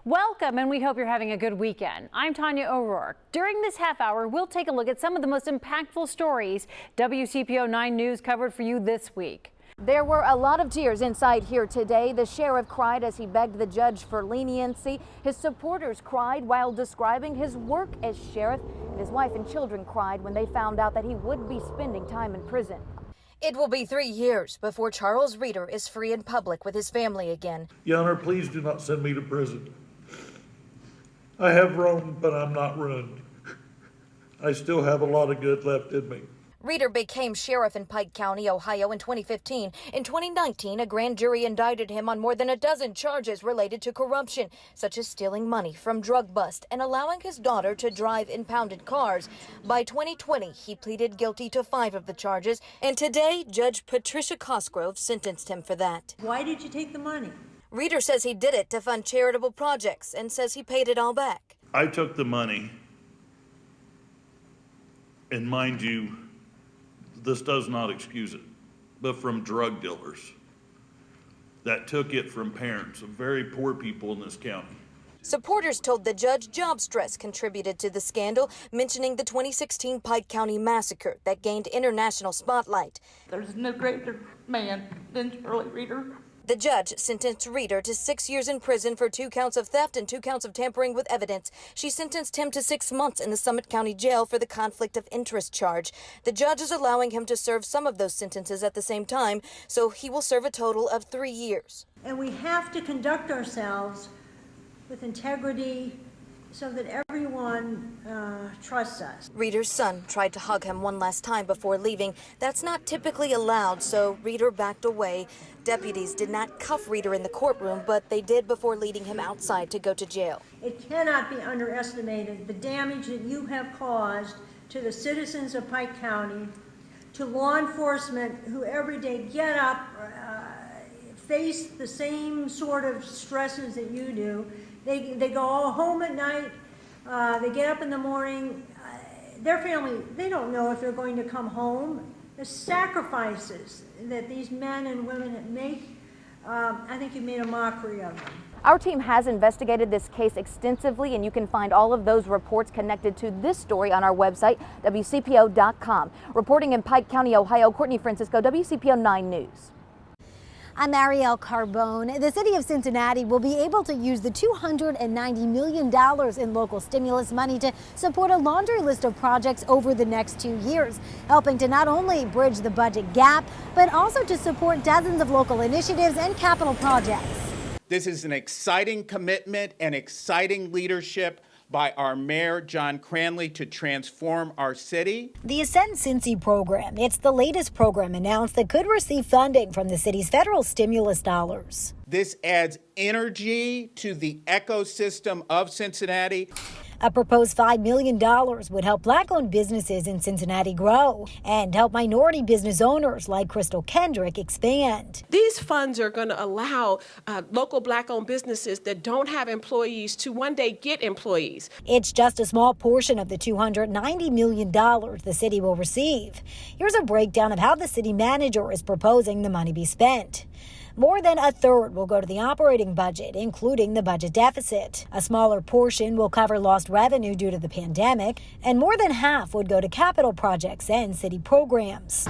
Welcome, and we hope you're having a good weekend. I'm Tanya O'Rourke. During this half hour, we'll take a look at some of the most impactful stories WCPO 9 News covered for you this week. There were a lot of tears inside here today. The sheriff cried as he begged the judge for leniency. His supporters cried while describing his work as sheriff. And his wife and children cried when they found out that he would be spending time in prison. It will be 3 years before Charles Reeder is free in public with his family again. Your Honor, please do not send me to prison. I have roamed, but I'm not ruined. I still have a lot of good left in me. Reeder became sheriff in Pike County, Ohio in 2015. In 2019, a grand jury indicted him on more than a dozen charges related to corruption, such as stealing money from drug bust and allowing his daughter to drive impounded cars. By 2020, he pleaded guilty to 5 of the charges, and today, Judge Patricia Cosgrove sentenced him for that. Why did you take the money? Reeder says he did it to fund charitable projects and says he paid it all back. I took the money, and mind you, this does not excuse it, but from drug dealers that took it from parents of very poor people in this county. Supporters told the judge job stress contributed to the scandal, mentioning the 2016 Pike County massacre that gained international spotlight. There's no greater man than Charlie Reeder. The judge sentenced Reeder to 6 years in prison for 2 counts of theft and 2 counts of tampering with evidence. She sentenced him to 6 months in the Summit County Jail for the conflict of interest charge. The judge is allowing him to serve some of those sentences at the same time, so he will serve a total of 3 years. And we have to conduct ourselves with integrity so that everyone trusts us. Reeder's son tried to hug him one last time before leaving. That's not typically allowed, so Reeder backed away. Deputies did not cuff Reeder in the courtroom, but they did before leading him outside to go to jail. It cannot be underestimated the damage that you have caused to the citizens of Pike County, to law enforcement who every day get up, face the same sort of stresses that you do. They go home at night, they get up in the morning, their family, they don't know if they're going to come home. The sacrifices that these men and women make, I think you made a mockery of them. Our team has investigated this case extensively, and you can find all of those reports connected to this story on our website, WCPO.com. Reporting in Pike County, Ohio, Courtney Francisco, WCPO 9 News. I'm Ariel Carbone. The city of Cincinnati will be able to use the $290 million in local stimulus money to support a laundry list of projects over the next 2 years, helping to not only bridge the budget gap, but also to support dozens of local initiatives and capital projects. This is an exciting commitment and exciting leadership by our mayor, John Cranley, to transform our city. The Ascend Cincy program, it's the latest program announced that could receive funding from the city's federal stimulus dollars. This adds energy to the ecosystem of Cincinnati. A proposed $5 million would help Black-owned businesses in Cincinnati grow and help minority business owners like Crystal Kendrick expand. These funds are going to allow local Black-owned businesses that don't have employees to one day get employees. It's just a small portion of the $290 million the city will receive. Here's a breakdown of how the city manager is proposing the money be spent. More than a third will go to the operating budget, including the budget deficit. A smaller portion will cover lost revenue due to the pandemic, and more than half would go to capital projects and city programs.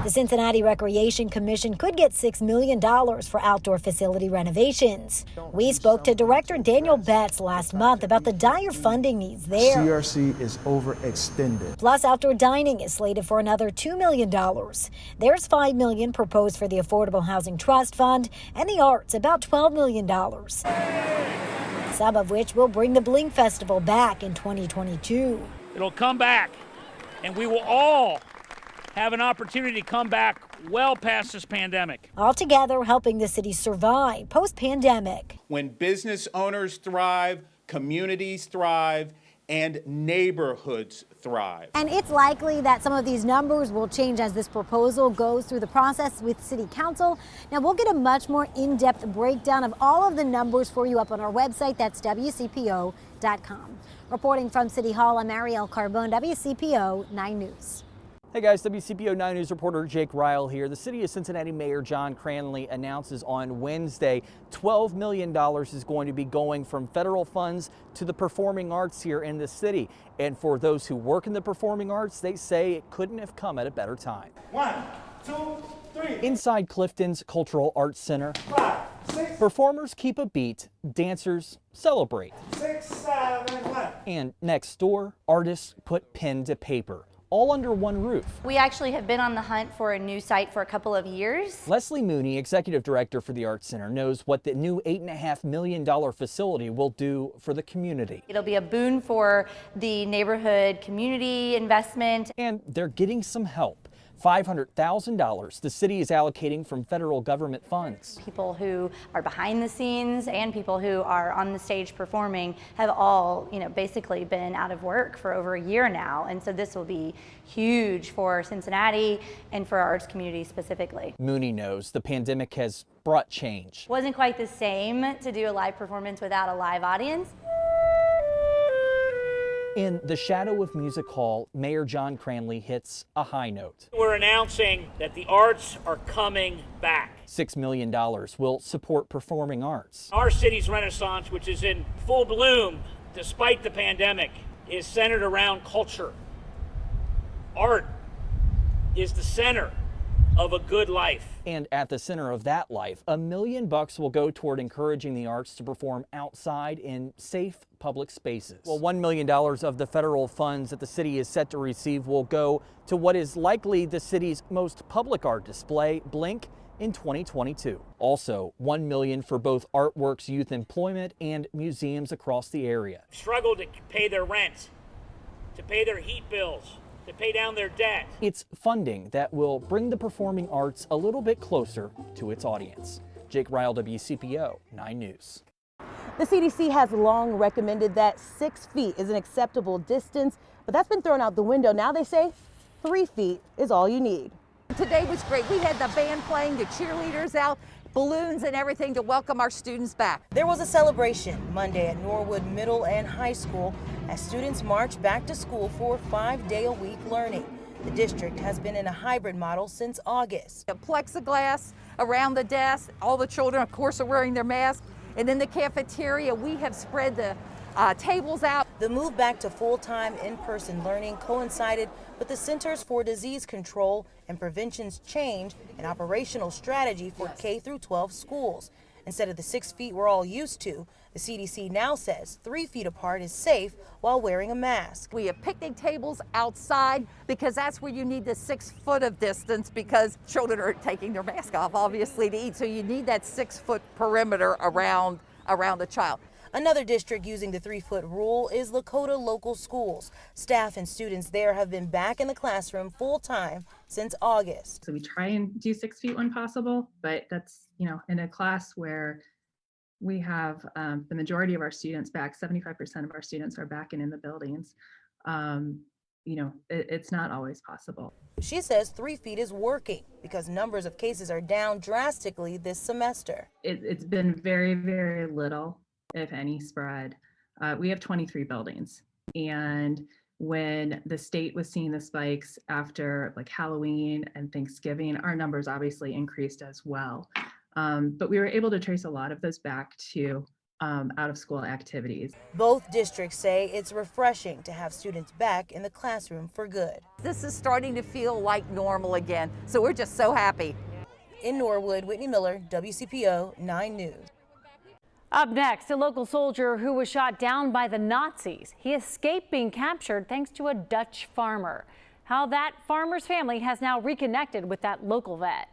The Cincinnati Recreation Commission could get $6 million for outdoor facility renovations. We spoke to Director Daniel Betts last month about the dire funding needs there. CRC is overextended. Plus, outdoor dining is slated for another $2 million. There's $5 million proposed for the Affordable Housing Trust Fund, and the arts about $12 million. Some of which will bring the Bling Festival back in 2022. It'll come back, and we will all have an opportunity to come back well past this pandemic. Altogether, helping the city survive post-pandemic. When business owners thrive, communities thrive, and neighborhoods thrive. And it's likely that some of these numbers will change as this proposal goes through the process with City Council. Now, we'll get a much more in-depth breakdown of all of the numbers for you up on our website. That's WCPO.com. Reporting from City Hall, I'm Ariel Carbone, WCPO 9 News. Hey guys, WCPO 9 News reporter Jake Ryle here. The City of Cincinnati Mayor John Cranley announces on Wednesday $12 million is going to be going from federal funds to the performing arts here in the city. And for those who work in the performing arts, they say it couldn't have come at a better time. 1, 2, 3. Inside Clifton's Cultural Arts Center, 5, 6. performers keep a beat, dancers celebrate. 6, 7, 1. And next door, artists put pen to paper, all under one roof. We actually have been on the hunt for a new site for a couple of years. Leslie Mooney, executive director for the Arts Center, knows what the new $8.5 million facility will do for the community. It'll be a boon for the neighborhood community investment. And they're getting some help. $500,000 the city is allocating from federal government funds. People who are behind the scenes and people who are on the stage performing have all, basically been out of work for over a year now. And so this will be huge for Cincinnati and for our arts community specifically. Mooney knows the pandemic has brought change. Wasn't quite the same to do a live performance without a live audience. In the shadow of Music Hall, Mayor John Cranley hits a high note. We're announcing that the arts are coming back. $6 million will support performing arts. Our city's renaissance, which is in full bloom despite the pandemic, is centered around culture. Art is the center of a good life. And at the center of that life, $1 million will go toward encouraging the arts to perform outside in safe public spaces. Well, $1 million of the federal funds that the city is set to receive will go to what is likely the city's most public art display, Blink, in 2022. Also, $1 million for both Artworks youth employment and museums across the area. Struggle to pay their rent, to pay their heat bills, to pay down their debt. It's funding that will bring the performing arts a little bit closer to its audience. Jake Ryle, WCPO 9 News. The CDC has long recommended that 6 feet is an acceptable distance, but that's been thrown out the window. Now they say 3 feet is all you need. Today was great. We had the band playing, the cheerleaders out, balloons and everything to welcome our students back. There was a celebration Monday at Norwood Middle and High School as students marched back to school for 5-day-a-week learning. The district has been in a hybrid model since August. The plexiglass around the desk, all the children, of course, are wearing their masks. And in the cafeteria, we have spread the tables out. The move back to full-time in-person learning coincided with the Centers for Disease Control and Prevention's change in operational strategy for K-12 schools. Instead of the 6 feet we're all used to, the CDC now says 3 feet apart is safe while wearing a mask. We have picnic tables outside because that's where you need the 6 foot of distance because children are taking their mask off, obviously, to eat. So you need that 6 foot perimeter around the child. Another district using the 3-foot rule is Lakota Local Schools. Staff and students there have been back in the classroom full-time since August. So we try and do 6 feet when possible, but that's, in a class where we have the majority of our students back, 75% of our students are back and in the buildings. It's not always possible. She says 3 feet is working because numbers of cases are down drastically this semester. It's been very, very little, if any, spread. We have 23 buildings, and when the state was seeing the spikes after like Halloween and Thanksgiving, our numbers obviously increased as well. But we were able to trace a lot of those back to out of school activities. Both districts say it's refreshing to have students back in the classroom for good. This is starting to feel like normal again, so we're just so happy. In Norwood, Whitney Miller, WCPO 9 News. Up next, a local soldier who was shot down by the Nazis. He escaped being captured thanks to a Dutch farmer. How that farmer's family has now reconnected with that local vet.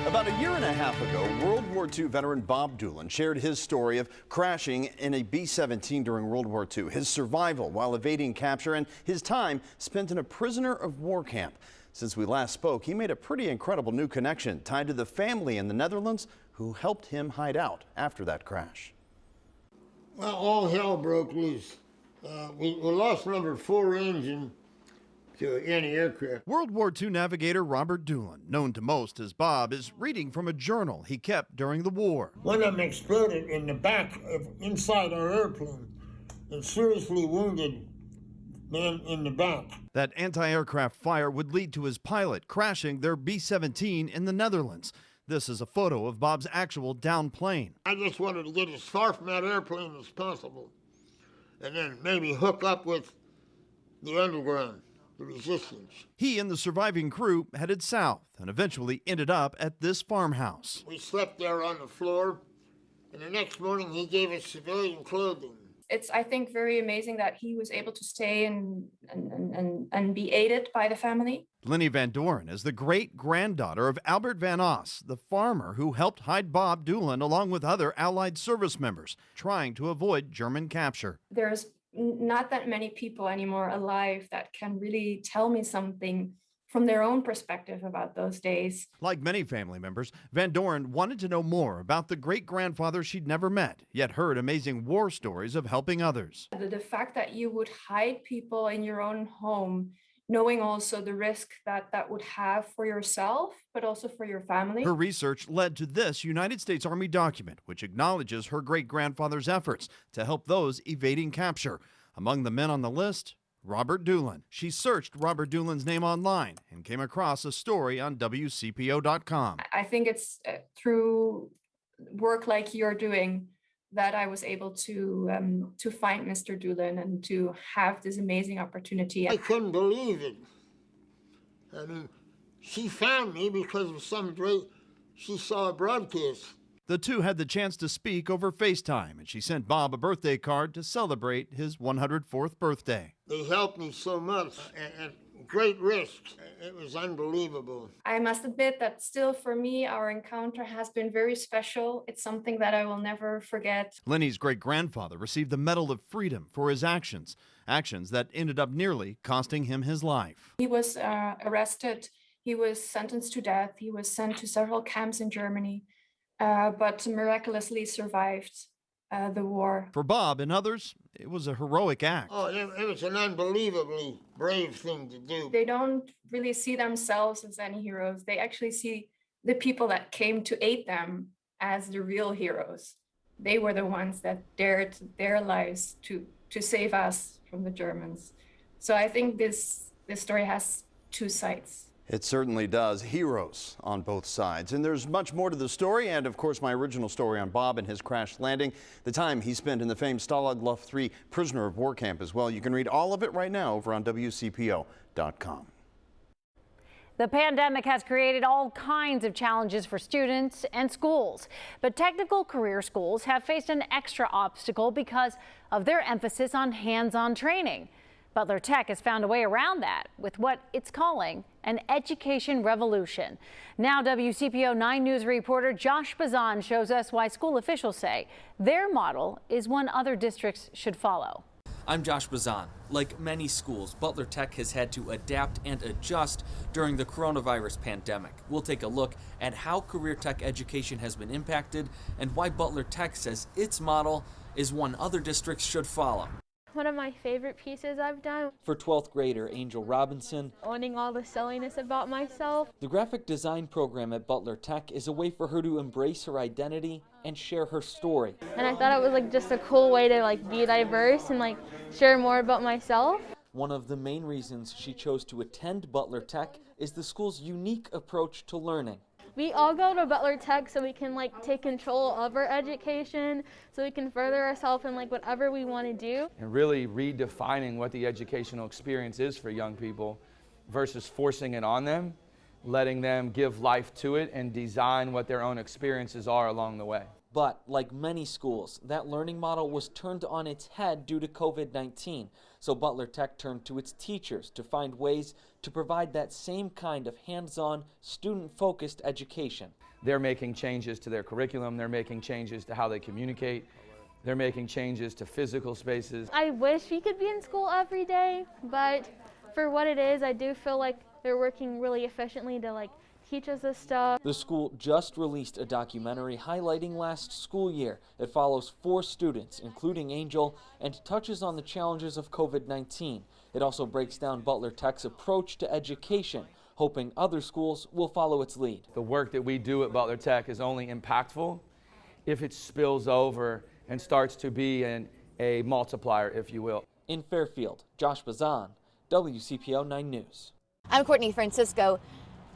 About a year and a half ago, World War II veteran Bob Doolin shared his story of crashing in a B-17 during World War II, his survival while evading capture, and his time spent in a prisoner of war camp. Since we last spoke, he made a pretty incredible new connection tied to the family in the Netherlands who helped him hide out after that crash. Well, all hell broke loose. We lost number 4 engine to anti-aircraft. World War II navigator Robert Doolin, known to most as Bob, is reading from a journal he kept during the war. One of them exploded in the back of inside our airplane and seriously wounded man in the back. That anti-aircraft fire would lead to his pilot crashing their B-17 in the Netherlands. This is a photo of Bob's actual down plane. I just wanted to get as far from that airplane as possible, and then maybe hook up with the underground, the resistance. He and the surviving crew headed south and eventually ended up at this farmhouse. We slept there on the floor, and the next morning he gave us civilian clothing. It's, I think, very amazing that he was able to stay and be aided by the family. Lenny Van Doren is the great-granddaughter of Albert Van Os, the farmer who helped hide Bob Doolin along with other Allied service members, trying to avoid German capture. There's not that many people anymore alive that can really tell me something from their own perspective about those days. Like many family members, Van Doren wanted to know more about the great-grandfather she'd never met, yet heard amazing war stories of helping others. The fact that you would hide people in your own home, knowing also the risk that that would have for yourself, but also for your family. Her research led to this United States Army document, which acknowledges her great-grandfather's efforts to help those evading capture. Among the men on the list, Robert Doolin. She searched Robert Doolin's name online and came across a story on WCPO.com. I think it's through work like you're doing that I was able to find Mr. Doolin and to have this amazing opportunity. I couldn't believe it. I mean, she found me because of she saw a broadcast. The two had the chance to speak over FaceTime, and she sent Bob a birthday card to celebrate his 104th birthday. They helped me so much at great risk. It was unbelievable. I must admit that still for me, our encounter has been very special. It's something that I will never forget. Lenny's great-grandfather received the Medal of Freedom for his actions that ended up nearly costing him his life. He was arrested. He was sentenced to death. He was sent to several camps in Germany. But miraculously survived the war. For Bob and others, it was a heroic act. Oh, it was an unbelievably brave thing to do. They don't really see themselves as any heroes. They actually see the people that came to aid them as the real heroes. They were the ones that dared their lives to save us from the Germans. So I think this story has two sides. It certainly does. Heroes on both sides. And there's much more to the story, and of course my original story on Bob and his crash landing, the time he spent in the famed Stalag Luft III prisoner of war camp as well. You can read all of it right now over on WCPO.com. The pandemic has created all kinds of challenges for students and schools, but technical career schools have faced an extra obstacle because of their emphasis on hands-on training. Butler Tech has found a way around that with what it's calling an education revolution. Now WCPO 9 News reporter Josh Bazan shows us why school officials say their model is one other districts should follow. I'm Josh Bazan. Like many schools, Butler Tech has had to adapt and adjust during the coronavirus pandemic. We'll take a look at how career tech education has been impacted and why Butler Tech says its model is one other districts should follow. One of my favorite pieces I've done. For 12th grader Angel Robinson, owning all the silliness about myself. The graphic design program at Butler Tech is a way for her to embrace her identity and share her story. And I thought it was just a cool way to be diverse and share more about myself. One of the main reasons she chose to attend Butler Tech is the school's unique approach to learning. We all go to Butler Tech so we can take control of our education, so we can further ourselves in whatever we want to do. And really redefining what the educational experience is for young people versus forcing it on them, letting them give life to it and design what their own experiences are along the way. But like many schools, that learning model was turned on its head due to COVID-19. So Butler Tech turned to its teachers to find ways to provide that same kind of hands-on, student-focused education. They're making changes to their curriculum, they're making changes to how they communicate, they're making changes to physical spaces. I wish we could be in school every day, but for what it is, I do feel like they're working really efficiently to teach us this stuff. The school just released a documentary highlighting last school year. It follows 4 students, including Angel, and touches on the challenges of COVID-19. It also breaks down Butler Tech's approach to education, hoping other schools will follow its lead. The work that we do at Butler Tech is only impactful if it spills over and starts to be a multiplier, if you will. In Fairfield, Josh Bazan, WCPO 9 News. I'm Courtney Francisco.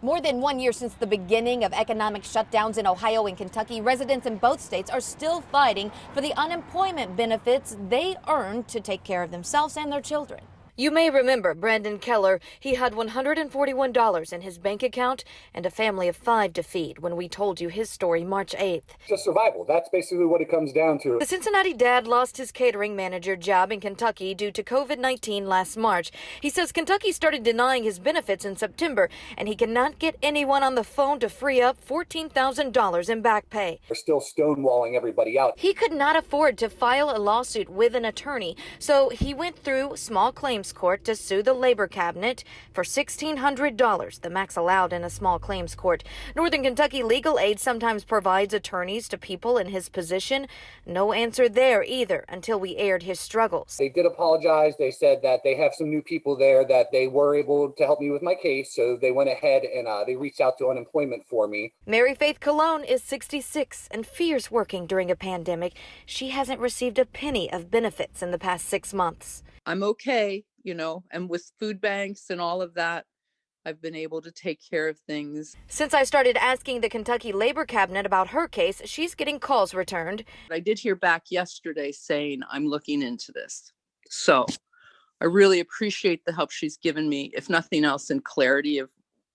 More than 1 year since the beginning of economic shutdowns in Ohio and Kentucky, residents in both states are still fighting for the unemployment benefits they earned to take care of themselves and their children. You may remember Brandon Keller. He had $141 in his bank account and a family of 5 to feed when we told you his story March 8th. Just survival. That's basically what it comes down to. The Cincinnati dad lost his catering manager job in Kentucky due to COVID-19 last March. He says Kentucky started denying his benefits in September, and he cannot get anyone on the phone to free up $14,000 in back pay. We're still stonewalling everybody out. He could not afford to file a lawsuit with an attorney, so he went through small claims court to sue the labor cabinet for $1,600, the max allowed in a small claims court. Northern Kentucky Legal Aid sometimes provides attorneys to people in his position. No answer there either until we aired his struggles. They did apologize. They said that they have some new people there that they were able to help me with my case, so they went ahead and they reached out to unemployment for me. Mary Faith Colon is 66 and fears working during a pandemic. She hasn't received a penny of benefits in the past 6 months. I'm okay, and with food banks and all of that, I've been able to take care of things. Since I started asking the Kentucky Labor Cabinet about her case, she's getting calls returned. I did hear back yesterday saying I'm looking into this. So I really appreciate the help she's given me, if nothing else, in clarity of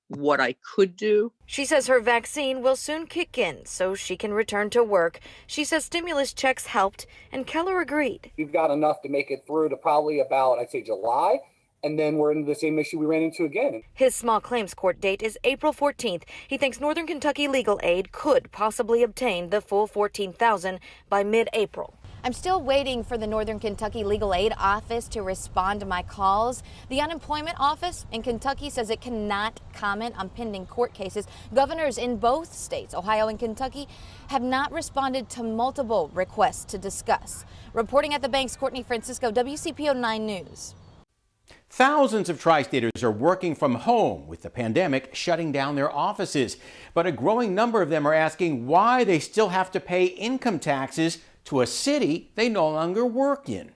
what I could do. She says her vaccine will soon kick in so she can return to work. She says stimulus checks helped, and Keller agreed. We've got enough to make it through to probably about, I'd say, July, and then we're into the same issue we ran into again. His small claims court date is April 14th. He thinks Northern Kentucky Legal Aid could possibly obtain the full $14,000 by mid-April. I'm still waiting for the Northern Kentucky Legal Aid Office to respond to my calls. The Unemployment Office in Kentucky says it cannot comment on pending court cases. Governors in both states, Ohio and Kentucky, have not responded to multiple requests to discuss. Reporting at the banks, Courtney Francisco, WCPO 9 News. Thousands of tri-staters are working from home with the pandemic shutting down their offices. But a growing number of them are asking why they still have to pay income taxes to a city they no longer work in.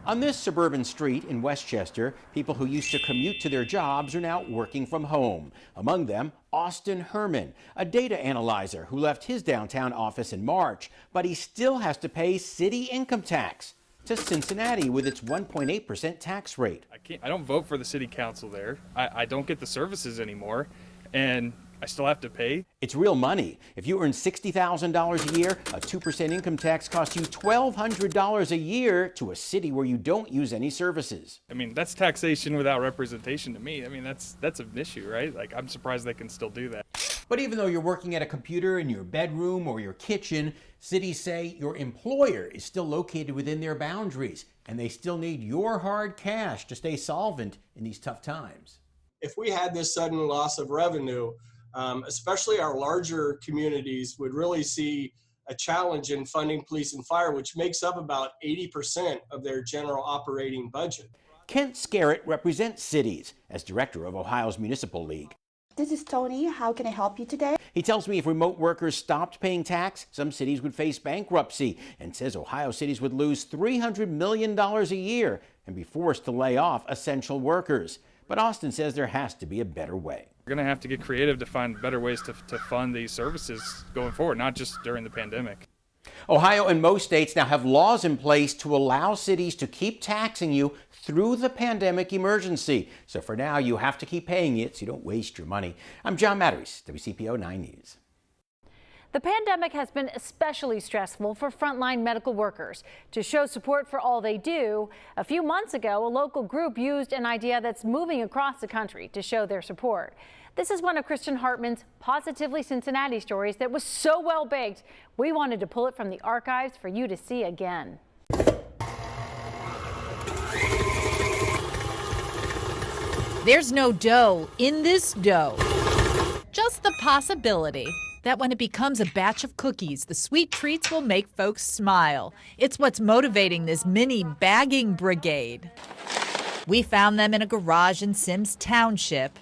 On this suburban street in Westchester, people who used to commute to their jobs are now working from home. Among them, Austin Herman, a data analyzer who left his downtown office in March, but he still has to pay city income tax to Cincinnati with its 1.8% tax rate. I don't vote for the city council there. I don't get the services anymore, and I still have to pay. It's real money. If you earn $60,000 a year, a 2% income tax costs you $1,200 a year to a city where you don't use any services. I mean, that's taxation without representation to me. I mean, that's an issue, right? Like, I'm surprised they can still do that. But even though you're working at a computer in your bedroom or your kitchen, cities say your employer is still located within their boundaries, and they still need your hard cash to stay solvent in these tough times. If we had this sudden loss of revenue, especially our larger communities would really see a challenge in funding police and fire, which makes up about 80% of their general operating budget. Kent Scarrett represents cities as director of Ohio's Municipal League. This is Tony. How can I help you today? He tells me if remote workers stopped paying tax, some cities would face bankruptcy, and says Ohio cities would lose $300 million a year and be forced to lay off essential workers. But Austin says there has to be a better way. We're going to have to get creative to find better ways to fund these services going forward, not just during the pandemic. Ohio and most states now have laws in place to allow cities to keep taxing you through the pandemic emergency. So for now, you have to keep paying it so you don't waste your money. I'm John Matteries, WCPO 9 News. The pandemic has been especially stressful for frontline medical workers. To show support for all they do, a few months ago, a local group used an idea that's moving across the country to show their support. This is one of Kristen Hartman's Positively Cincinnati stories that was so well baked, we wanted to pull it from the archives for you to see again. There's no dough in this dough. Just the possibility that when it becomes a batch of cookies, the sweet treats will make folks smile. It's what's motivating this mini bagging brigade. We found them in a garage in Sims Township.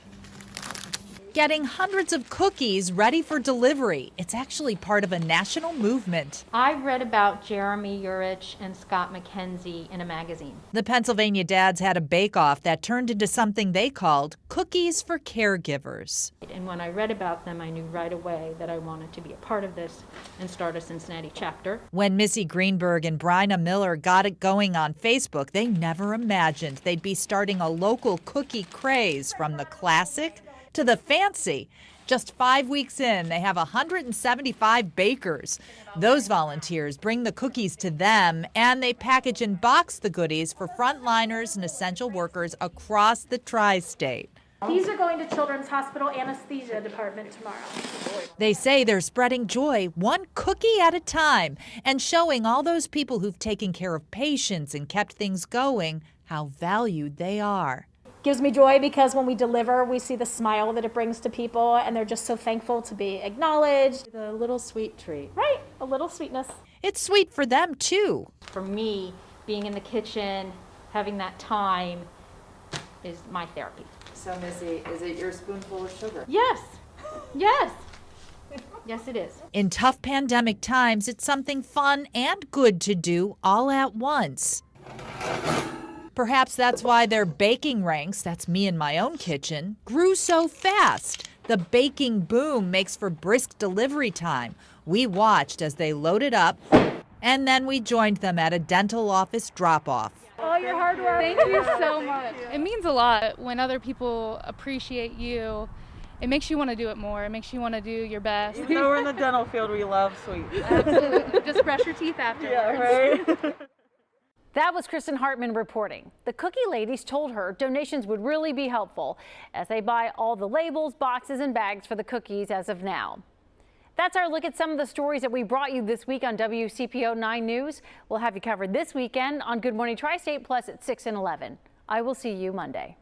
getting hundreds of cookies ready for delivery. It's actually part of a national movement. I read about Jeremy Urich and Scott McKenzie in a magazine. The Pennsylvania dads had a bake-off that turned into something they called Cookies for Caregivers. And when I read about them, I knew right away that I wanted to be a part of this and start a Cincinnati chapter. When Missy Greenberg and Bryna Miller got it going on Facebook, they never imagined they'd be starting a local cookie craze, from the classic to the fancy. Just 5 weeks in, they have 175 bakers. Those volunteers bring the cookies to them, and they package and box the goodies for frontliners and essential workers across the tri-state. These are going to Children's Hospital Anesthesia Department tomorrow. They say they're spreading joy one cookie at a time and showing all those people who've taken care of patients and kept things going how valued they are. Gives me joy because when we deliver, we see the smile that it brings to people, and they're just so thankful to be acknowledged. The little sweet treat. Right, a little sweetness. It's sweet for them, too. For me, being in the kitchen, having that time is my therapy. So, Missy, is it your spoonful of sugar? Yes, yes, yes it is. In tough pandemic times, it's something fun and good to do all at once. Perhaps that's why their baking ranks, that's me in my own kitchen, grew so fast. The baking boom makes for brisk delivery time. We watched as they loaded up, and then we joined them at a dental office drop-off. All your hard work. Thank you so much. It means a lot when other people appreciate you. It makes you want to do it more. It makes you want to do your best. Even though we're in the dental field, we love sweets. Absolutely. Just brush your teeth afterwards. Yeah, right? That was Kristen Hartman reporting. The Cookie Ladies told her donations would really be helpful as they buy all the labels, boxes, and bags for the cookies as of now. That's our look at some of the stories that we brought you this week on WCPO 9 News. We'll have you covered this weekend on Good Morning Tri-State Plus at 6 and 11. I will see you Monday.